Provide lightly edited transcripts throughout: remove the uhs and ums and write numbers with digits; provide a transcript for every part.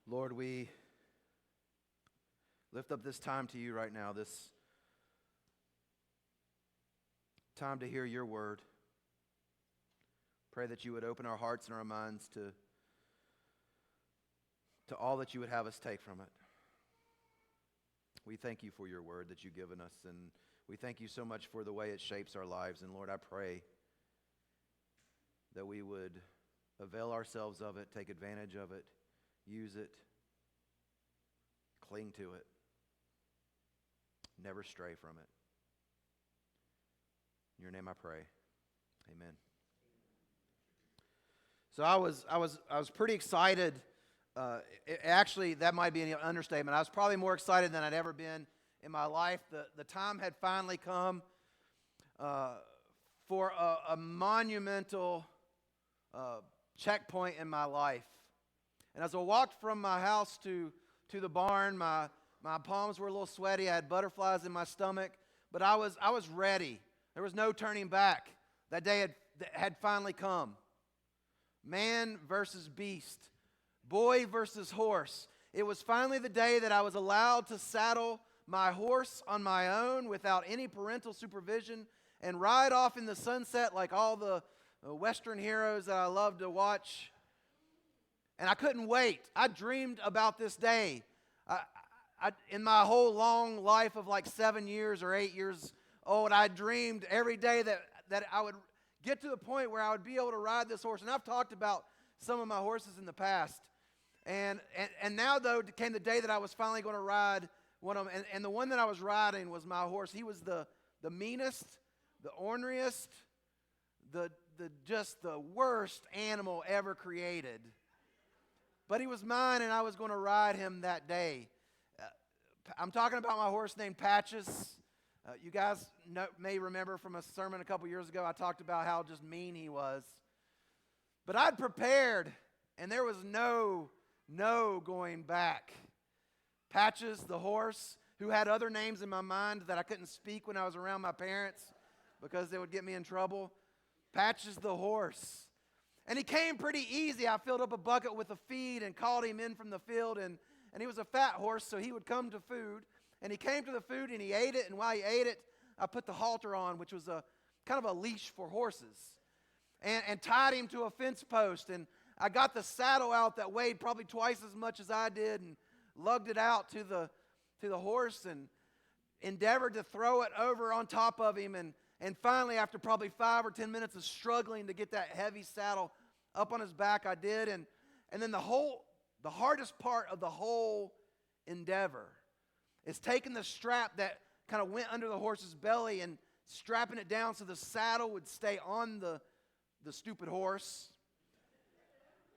Lord, we lift up this time to you right now, this time to hear your word. Pray that you would open our hearts and our minds to all that you would have us take from it. We thank you for your word that you've given us, and we thank you so much for the way it shapes our lives. And Lord, I pray that we would avail ourselves of it, take advantage of it, use it, cling to it, never stray from it. In your name I pray. Amen. So I was pretty excited. Actually, that might be an understatement. I was probably more excited than I'd ever been in my life. The time had finally come for a monumental checkpoint in my life. And as I walked from my house to the barn, my palms were a little sweaty. I had butterflies in my stomach, but I was ready. There was no turning back. That day had finally come. Man versus beast. Boy versus horse. It was finally the day that I was allowed to saddle my horse on my own without any parental supervision and ride off in the sunset like all the Western heroes that I love to watch. And I couldn't wait. I dreamed about this day. In my whole long life of like 7 years or 8 years old, I dreamed every day that I would get to the point where I would be able to ride this horse. And I've talked about some of my horses in the past. And now, though, came the day that I was finally going to ride one of them. And the one that I was riding was my horse. He was the meanest, the orneriest, just the worst animal ever created. But he was mine, and I was going to ride him that day. I'm talking about my horse named Patches. You guys may remember from a sermon a couple years ago, I talked about how just mean he was. But I'd prepared, and there was no going back. Patches, the horse, who had other names in my mind that I couldn't speak when I was around my parents because they would get me in trouble. Patches, the horse. And he came pretty easy. I filled up a bucket with a feed and called him in from the field, and he was a fat horse, so he would come to food. And he came to the food, and he ate it, and while he ate it, I put the halter on, which was a kind of a leash for horses, and tied him to a fence post. And I got the saddle out that weighed probably twice as much as I did and lugged it out to the horse and endeavored to throw it over on top of him. And finally, after probably 5 or 10 minutes of struggling to get that heavy saddle up on his back, I did. And then the hardest part of the whole endeavor is taking the strap that kind of went under the horse's belly and strapping it down so the saddle would stay on the stupid horse.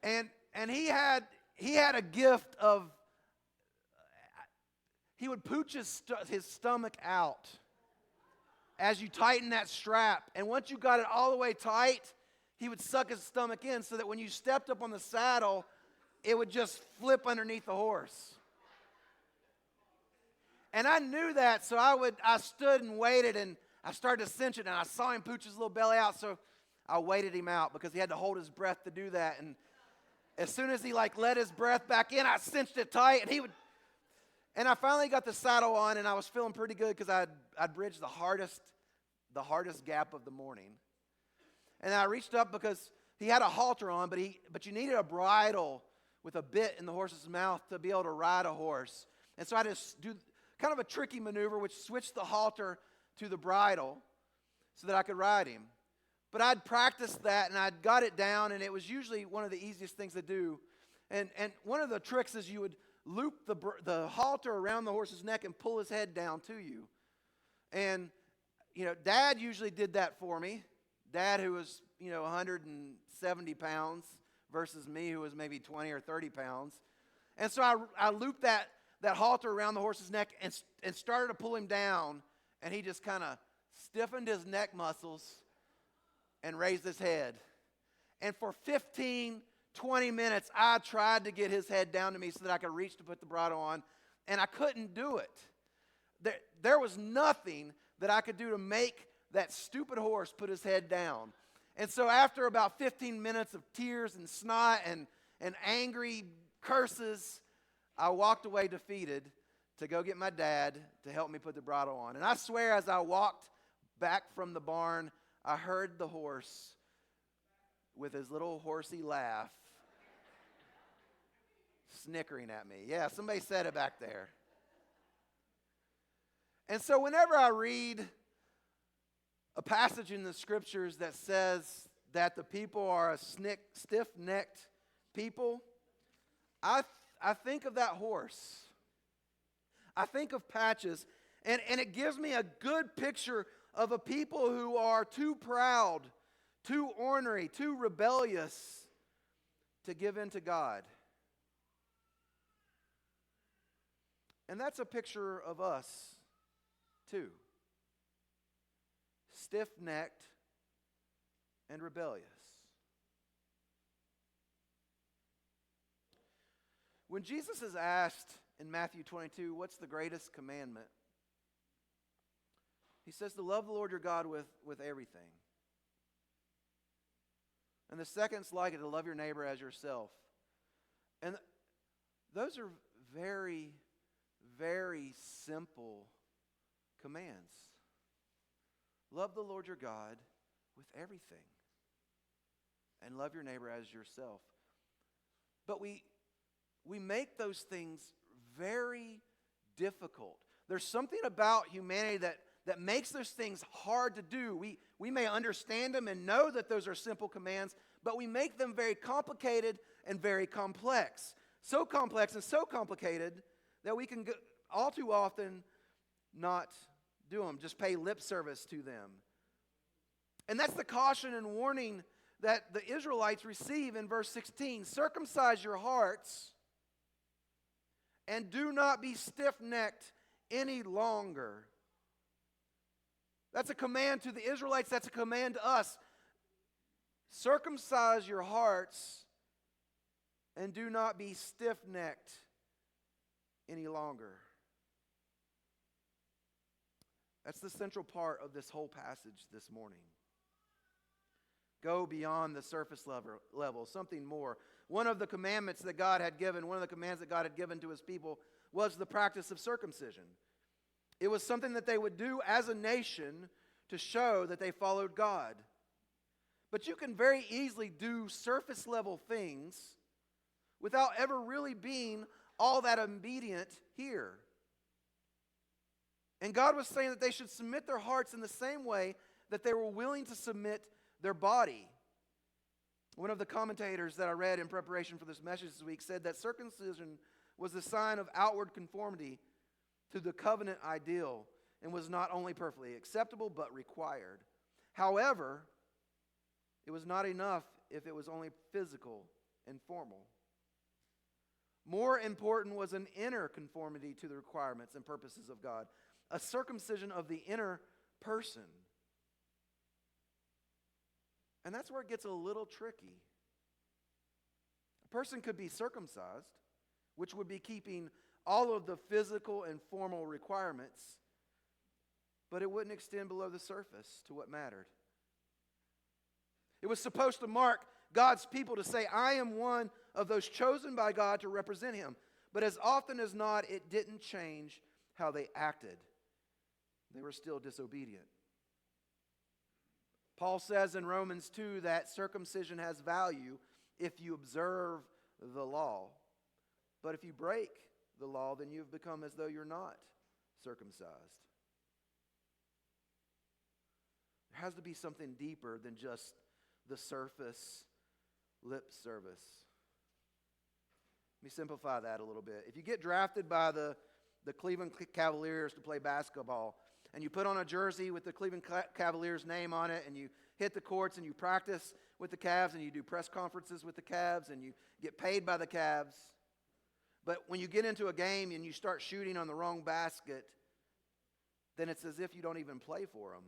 And he had a gift of, he would pooch his stomach out as you tighten that strap. And once you got it all the way tight, he would suck his stomach in so that when you stepped up on the saddle, it would just flip underneath the horse. And I knew that, so I stood and waited, and I started to cinch it, and I saw him pooch his little belly out, so I waited him out because he had to hold his breath to do that. And as soon as he let his breath back in, I cinched it tight, and I finally got the saddle on, and I was feeling pretty good because I'd bridged the hardest gap of the morning. And I reached up because he had a halter on, but you needed a bridle with a bit in the horse's mouth to be able to ride a horse. And so I just do kind of a tricky maneuver, which switched the halter to the bridle so that I could ride him. But I'd practiced that, and I'd got it down, and it was usually one of the easiest things to do. And one of the tricks is you would loop the halter around the horse's neck and pull his head down to you. And, Dad usually did that for me. Dad, who was, 170 pounds versus me, who was maybe 20 or 30 pounds. And so I looped that halter around the horse's neck and started to pull him down, and he just kind of stiffened his neck muscles and raised his head. And for 15, 20 minutes, I tried to get his head down to me so that I could reach to put the bridle on, and I couldn't do it. There was nothing that I could do to make that stupid horse put his head down. And so after about 15 minutes of tears and snot and angry curses, I walked away defeated to go get my dad to help me put the bridle on. And I swear, as I walked back from the barn, I heard the horse with his little horsey laugh snickering at me. Yeah, somebody said it back there. And so whenever I read a passage in the scriptures that says that the people are a stiff-necked people, I think of that horse. I think of Patches, and it gives me a good picture of a people who are too proud, too ornery, too rebellious to give in to God. And that's a picture of us, too. Stiff-necked and rebellious. When Jesus is asked in Matthew 22, what's the greatest commandment? He says to love the Lord your God with everything. And the second's like it, to love your neighbor as yourself. And those are very, very simple commands. Love the Lord your God with everything. And love your neighbor as yourself. But we make those things very difficult. There's something about humanity that makes those things hard to do. We may understand them and know that those are simple commands, but we make them very complicated and very complex. So complex and so complicated that we can all too often not do them, just pay lip service to them. And that's the caution and warning that the Israelites receive in verse 16. Circumcise your hearts and do not be stiff-necked any longer. That's a command to the Israelites. That's a command to us. Circumcise your hearts and do not be stiff-necked any longer. That's the central part of this whole passage this morning. Go beyond the surface level, something more. One of the commandments that God had given, one of the commands that God had given to his people was the practice of circumcision. It was something that they would do as a nation to show that they followed God. But you can very easily do surface level things without ever really being all that obedient here. And God was saying that they should submit their hearts in the same way that they were willing to submit their body. One of the commentators that I read in preparation for this message this week said that circumcision was a sign of outward conformity to the covenant ideal and was not only perfectly acceptable but required. However, it was not enough if it was only physical and formal. More important was an inner conformity to the requirements and purposes of God, a circumcision of the inner person. And that's where it gets a little tricky. A person could be circumcised, which would be keeping all of the physical and formal requirements, but it wouldn't extend below the surface to what mattered. It was supposed to mark God's people to say, I am one of those chosen by God to represent him. But as often as not, it didn't change how they acted. They were still disobedient. Paul says in Romans 2 that circumcision has value if you observe the law. But if you break the law, then you've become as though you're not circumcised. There has to be something deeper than just the surface lip service. Let me simplify that a little bit. If you get drafted by the Cleveland Cavaliers to play basketball, and you put on a jersey with the Cleveland Cavaliers name on it, and you hit the courts, and you practice with the Cavs, and you do press conferences with the Cavs, and you get paid by the Cavs. But when you get into a game and you start shooting on the wrong basket, then it's as if you don't even play for them.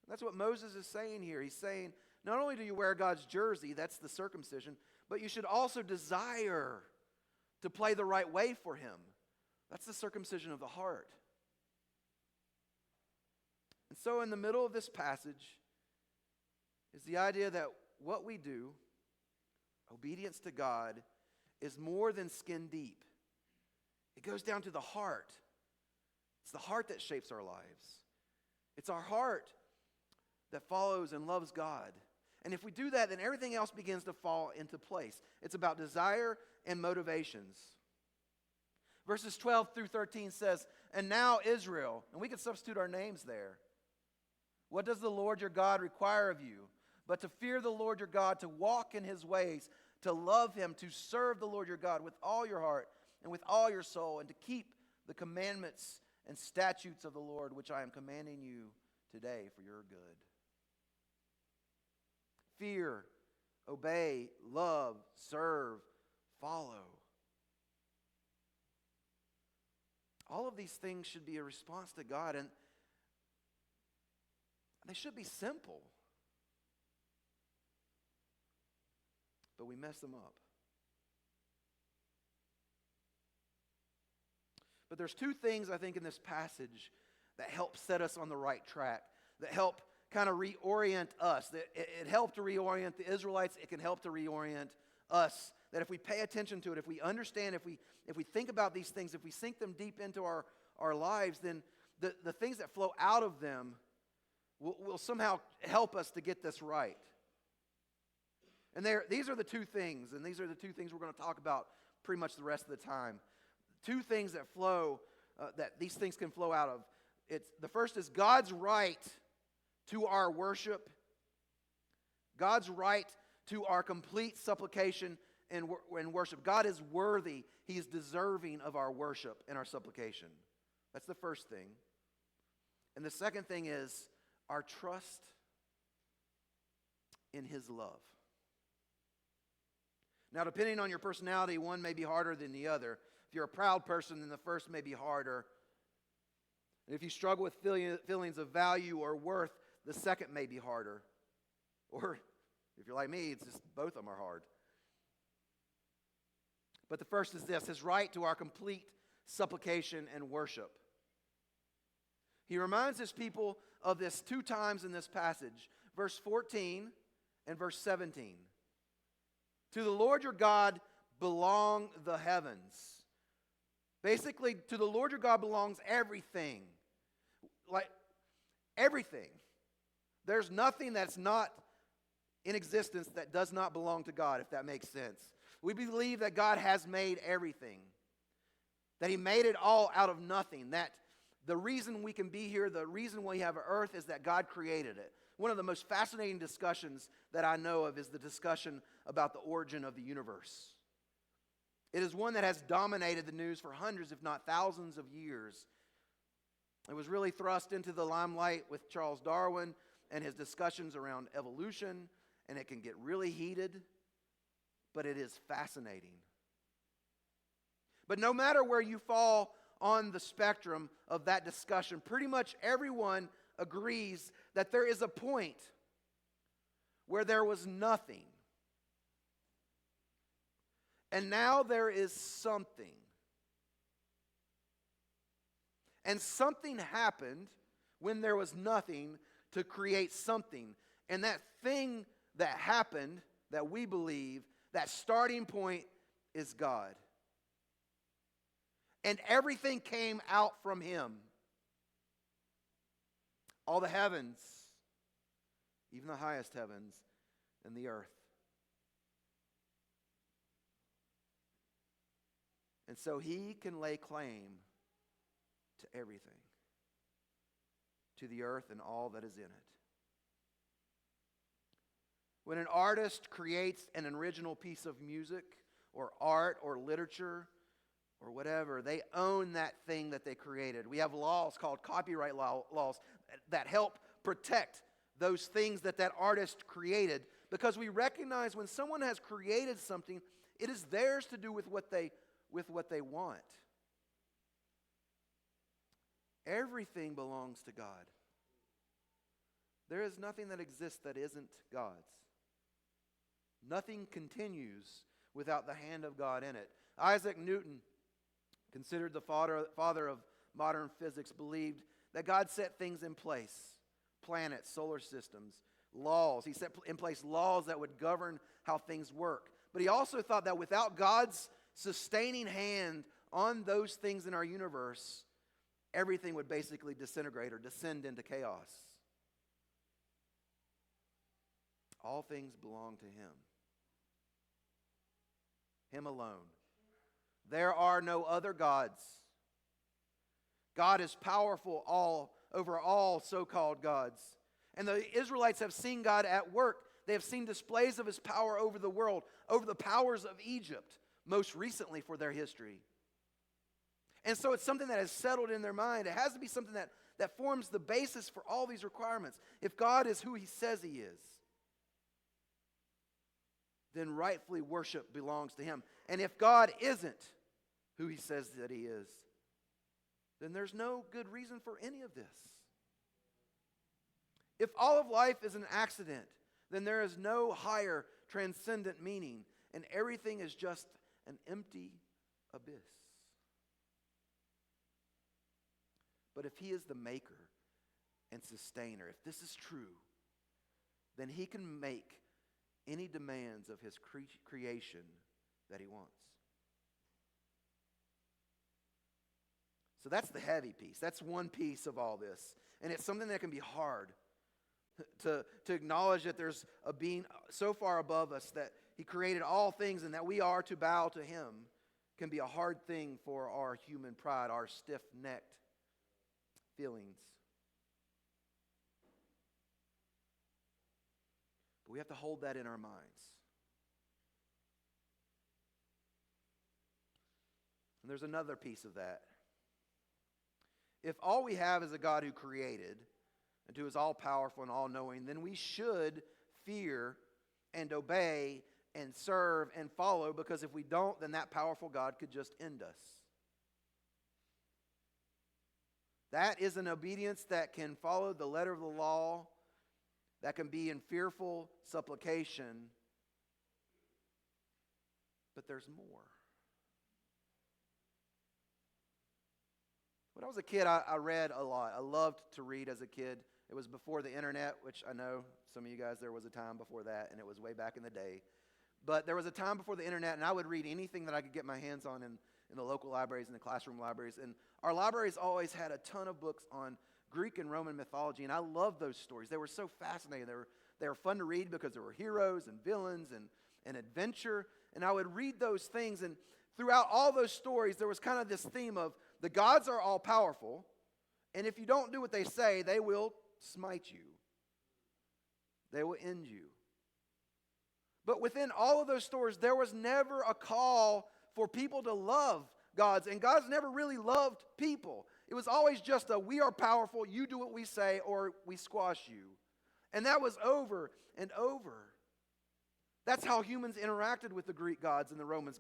That's what Moses is saying here. He's saying, not only do you wear God's jersey, that's the circumcision, but you should also desire to play the right way for him. That's the circumcision of the heart. And so in the middle of this passage is the idea that what we do, obedience to God, is more than skin deep. It goes down to the heart. It's the heart that shapes our lives. It's our heart that follows and loves God. And if we do that, then everything else begins to fall into place. It's about desire and motivations. Verses 12 through 13 says, "And now Israel," and we can substitute our names there. "What does the Lord your God require of you? But to fear the Lord your God, to walk in his ways, to love him, to serve the Lord your God with all your heart and with all your soul, and to keep the commandments and statutes of the Lord, which I am commanding you today for your good." Fear, obey, love, serve, follow. All of these things should be a response to God, and they should be simple. But we mess them up. But there's two things I think in this passage that help set us on the right track, that help kind of reorient us. It helped to reorient the Israelites. It can help to reorient us. That if we pay attention to it, if we understand, if we think about these things, if we sink them deep into our lives, then the things that flow out of them will somehow help us to get this right. And these are the two things, and these are the two things we're going to talk about pretty much the rest of the time. Two things that flow, that these things can flow out of. The first is God's right to our worship. God's right to our complete supplication and worship. God is worthy. He is deserving of our worship and our supplication. That's the first thing. And the second thing is our trust in his love. Now, depending on your personality, one may be harder than the other. If you're a proud person, then the first may be harder. And if you struggle with feelings of value or worth, the second may be harder. Or if you're like me, it's just both of them are hard. But the first is this: his right to our complete supplication and worship. He reminds his people of this two times in this passage. Verse 14 and verse 17. "To the Lord your God belong the heavens." Basically, to the Lord your God belongs everything. Like, everything. There's nothing that's not in existence that does not belong to God, if that makes sense. We believe that God has made everything. That he made it all out of nothing. That the reason we can be here, the reason we have an earth, is that God created it. One of the most fascinating discussions that I know of is the discussion about the origin of the universe. It is one that has dominated the news for hundreds, if not thousands of years. It was really thrust into the limelight with Charles Darwin and his discussions around evolution, and it can get really heated, but it is fascinating. But no matter where you fall on the spectrum of that discussion, pretty much everyone agrees that there is a point where there was nothing. And now there is something. And something happened when there was nothing to create something. And that thing that happened, that we believe, that starting point is God. And everything came out from him. All the heavens, even the highest heavens, and the earth. And so he can lay claim to everything, to the earth and all that is in it. When an artist creates an original piece of music or art or literature or whatever, they own that thing that they created. We have laws called copyright laws that help protect those things that artist created, because we recognize when someone has created something, it is theirs to do with what they want. Everything belongs to God. There is nothing that exists that isn't God's. Nothing continues without the hand of God in it. Isaac Newton, considered the father of modern physics, believed that God set things in place. Planets, solar systems, laws. He set in place laws that would govern how things work. But he also thought that without God's sustaining hand on those things in our universe, everything would basically disintegrate or descend into chaos. All things belong to him. Him alone. There are no other gods. God is powerful over all so-called gods. And the Israelites have seen God at work. They have seen displays of his power over the world, over the powers of Egypt, most recently for their history. And so it's something that has settled in their mind. It has to be something that forms the basis for all these requirements. If God is who he says he is, then rightfully worship belongs to him. And if God isn't who he says that he is, then there's no good reason for any of this. If all of life is an accident, then there is no higher transcendent meaning, and everything is just an empty abyss. But if he is the maker and sustainer, if this is true, then he can make any demands of his creation that he wants. So that's the heavy piece. That's one piece of all this. And it's something that can be hard to acknowledge, that there's a being so far above us that he created all things and that we are to bow to him. Can be a hard thing for our human pride, our stiff-necked feelings. But we have to hold that in our minds. And there's another piece of that. If all we have is a God who created and who is all-powerful and all-knowing, then we should fear and obey and serve and follow, because if we don't, then that powerful God could just end us. That is an obedience that can follow the letter of the law, that can be in fearful supplication, but there's more. When I was a kid, I read a lot. I loved to read as a kid. It was before the internet, which I know some of you guys, there was a time before that, and it was way back in the day. But there was a time before the internet, and I would read anything that I could get my hands on in the local libraries and the classroom libraries. And our libraries always had a ton of books on Greek and Roman mythology, and I loved those stories. They were so fascinating. They were fun to read because there were heroes and villains and adventure. And I would read those things, and throughout all those stories, there was kind of this theme of the gods are all powerful, and if you don't do what they say, they will smite you. They will end you. But within all of those stories, there was never a call for people to love gods, and gods never really loved people. It was always just we are powerful, you do what we say, or we squash you. And that was over and over. That's how humans interacted with the Greek gods and the Roman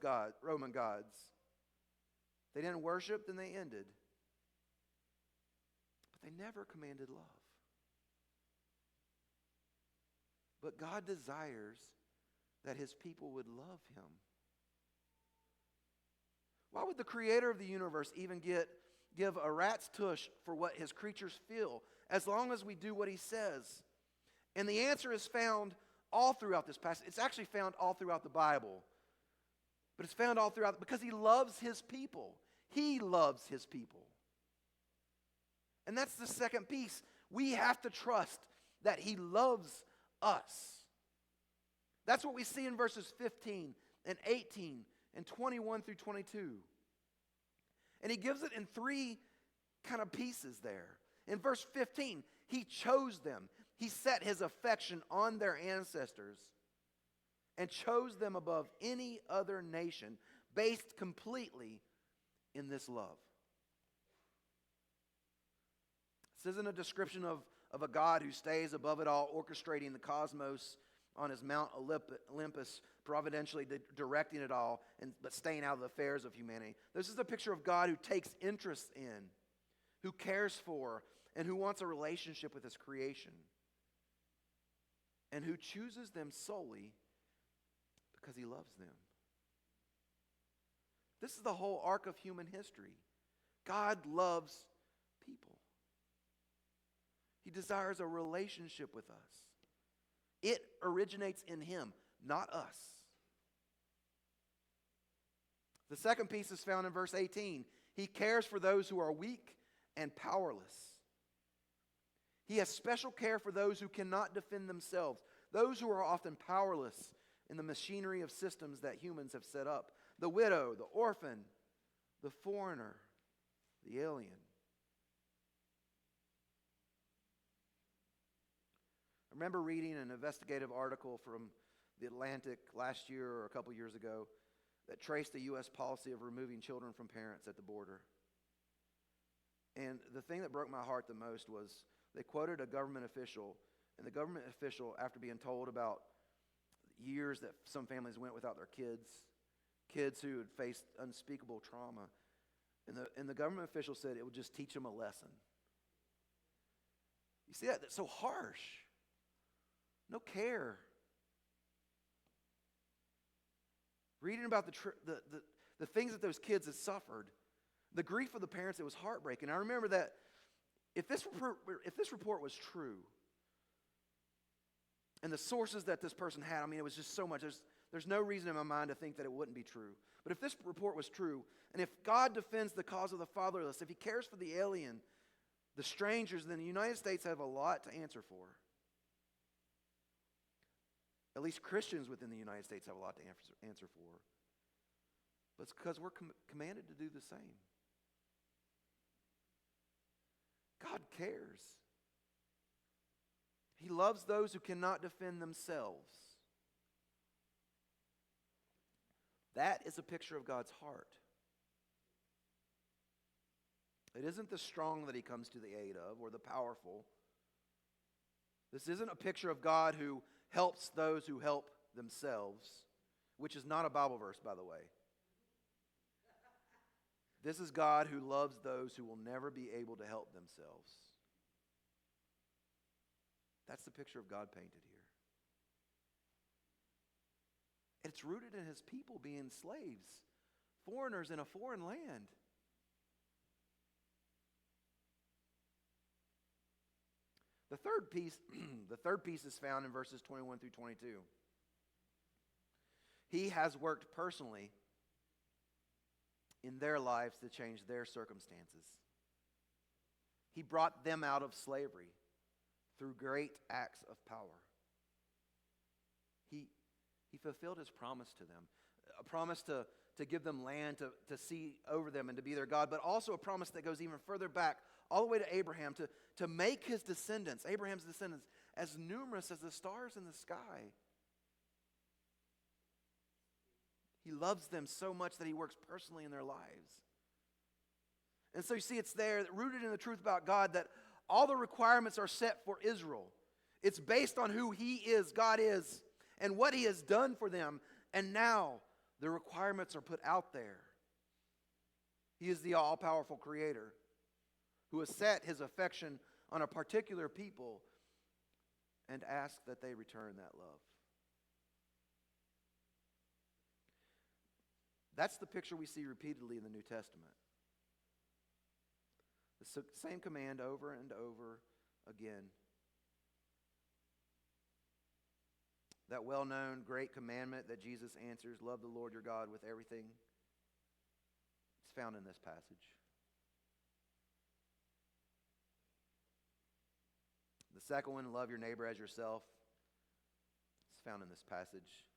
gods. They didn't worship, then they ended. But they never commanded love. But God desires that his people would love him. Why would the creator of the universe even give a rat's tush for what his creatures feel, as long as we do what he says? And the answer is found all throughout this passage. It's actually found all throughout the Bible. But it's found all throughout because he loves his people. He loves his people. And that's the second piece. We have to trust that he loves us. That's what we see in verses 15 and 18 and 21 through 22. And he gives it in three kind of pieces there. In verse 15, he chose them. He set his affection on their ancestors and chose them above any other nation, based completely in this love. This isn't a description of a God who stays above it all, orchestrating the cosmos on his Mount Olympus, providentially directing it all, but staying out of the affairs of humanity. This is a picture of God who takes interest in, who cares for, and who wants a relationship with his creation, and who chooses them solely because he loves them. This is the whole arc of human history. God loves people. He desires a relationship with us. It originates in him, not us. The second piece is found in verse 18. He cares for those who are weak and powerless. He has special care for those who cannot defend themselves, those who are often powerless in the machinery of systems that humans have set up. The widow, the orphan, the foreigner, the alien. I remember reading an investigative article from The Atlantic last year or a couple years ago that traced the U.S. policy of removing children from parents at the border. And the thing that broke my heart the most was they quoted a government official, and the government official, after being told about years that some families went without their kids who had faced unspeakable trauma, and the government official said it would just teach them a lesson. You see that? That's so harsh. No care. Reading about the things that those kids had suffered, the grief of the parents, it was heartbreaking. I remember that if this report was true, and the sources that this person had, I mean, it was just so much. There's no reason in my mind to think that it wouldn't be true. But if this report was true, and if God defends the cause of the fatherless, if he cares for the alien, the strangers, then the United States have a lot to answer for. At least Christians within the United States have a lot to answer for. But it's because we're commanded to do the same. God cares. He loves those who cannot defend themselves. That is a picture of God's heart. It isn't the strong that he comes to the aid of or the powerful. This isn't a picture of God who helps those who help themselves, which is not a Bible verse, by the way. This is God who loves those who will never be able to help themselves. That's the picture of God painted here. It's rooted in his people being slaves, foreigners in a foreign land. The third piece is found in verses 21 through 22. He has worked personally in their lives to change their circumstances. He brought them out of slavery through great acts of power. He fulfilled his promise to them, a promise to give them land, to see over them and to be their God, but also a promise that goes even further back, all the way to Abraham, to make his descendants, Abraham's descendants, as numerous as the stars in the sky. He loves them so much that he works personally in their lives. And so you see it's there, rooted in the truth about God, that all the requirements are set for Israel. It's based on who he is, God is, and what he has done for them. And now the requirements are put out there. He is the all-powerful creator who has set his affection on a particular people and asked that they return that love. That's the picture we see repeatedly in the New Testament. The same command over and over again. That well-known great commandment that Jesus answers, love the Lord your God with everything, it's found in this passage. The second one, love your neighbor as yourself, it's found in this passage.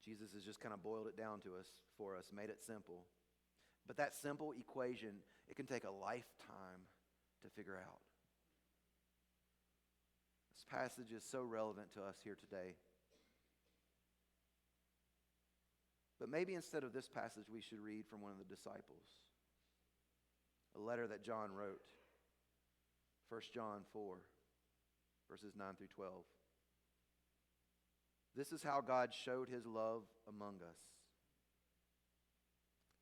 Jesus has just kind of boiled it down to us, for us, made it simple. But that simple equation, it can take a lifetime to figure out. This passage is so relevant to us here today. But maybe instead of this passage, we should read from one of the disciples. A letter that John wrote. 1 John 4, verses 9 through 12. This is how God showed his love among us.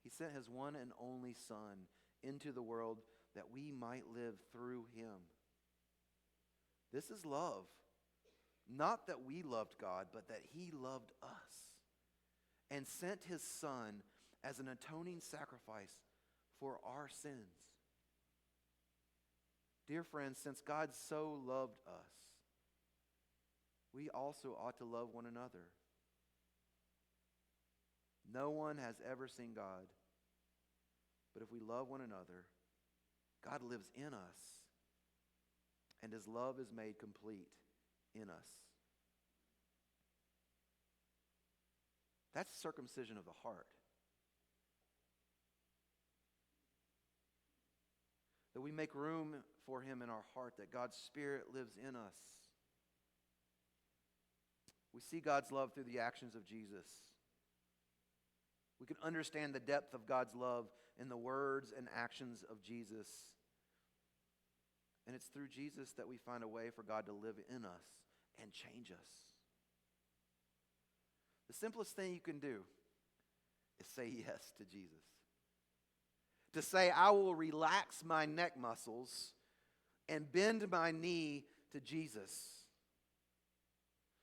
He sent his one and only Son into the world that we might live through him. This is love. Not that we loved God, but that he loved us and sent his Son as an atoning sacrifice for our sins. Dear friends, since God so loved us, we also ought to love one another. No one has ever seen God. But if we love one another, God lives in us, and His love is made complete in us. That's circumcision of the heart. That we make room for Him in our heart, that God's Spirit lives in us. We see God's love through the actions of Jesus. We can understand the depth of God's love in the words and actions of Jesus. And it's through Jesus that we find a way for God to live in us and change us. The simplest thing you can do is say yes to Jesus. To say, I will relax my neck muscles and bend my knee to Jesus.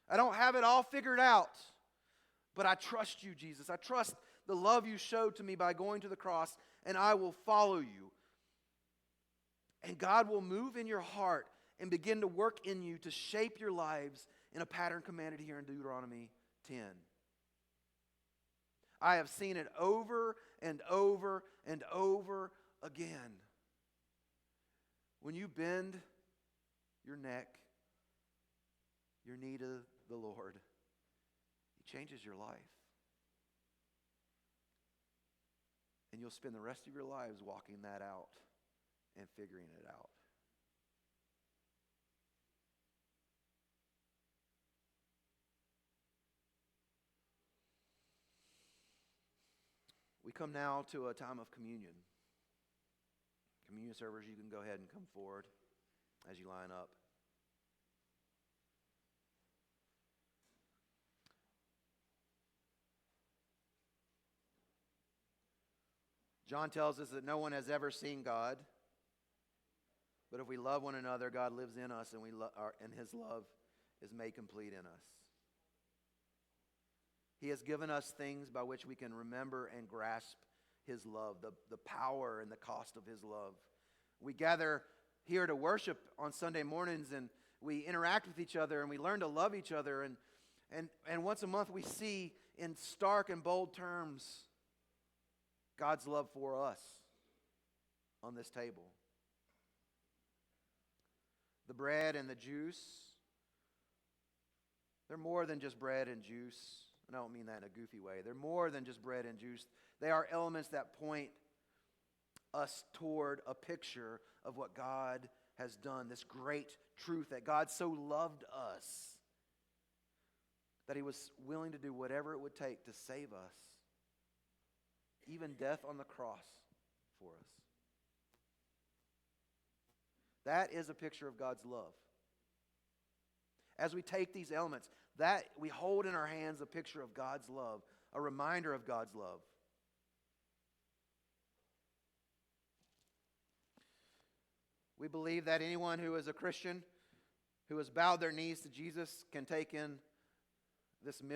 I don't have it all figured out, but I trust you, Jesus. I trust the love you showed to me by going to the cross, and I will follow you. And God will move in your heart and begin to work in you to shape your lives in a pattern commanded here in Deuteronomy 10. I have seen it over and over and over again. When you bend your neck, your knee to the Lord, He changes your life. And you'll spend the rest of your lives walking that out and figuring it out. We come now to a time of communion. Communion servers, you can go ahead and come forward as you line up. John tells us that no one has ever seen God. But if we love one another, God lives in us, and His love is made complete in us. He has given us things by which we can remember and grasp His love, the power and the cost of His love. We gather here to worship on Sunday mornings, and we interact with each other, and we learn to love each other. And once a month we see in stark and bold terms God's love for us on this table. The bread and the juice, they're more than just bread and juice. And I don't mean that in a goofy way. They're more than just bread and juice. They are elements that point us toward a picture of what God has done, this great truth that God so loved us that He was willing to do whatever it would take to save us, even death on the cross for us. That is a picture of God's love. As we take these elements, that we hold in our hands a picture of God's love, a reminder of God's love. We believe that anyone who is a Christian, who has bowed their knees to Jesus, can take in this meal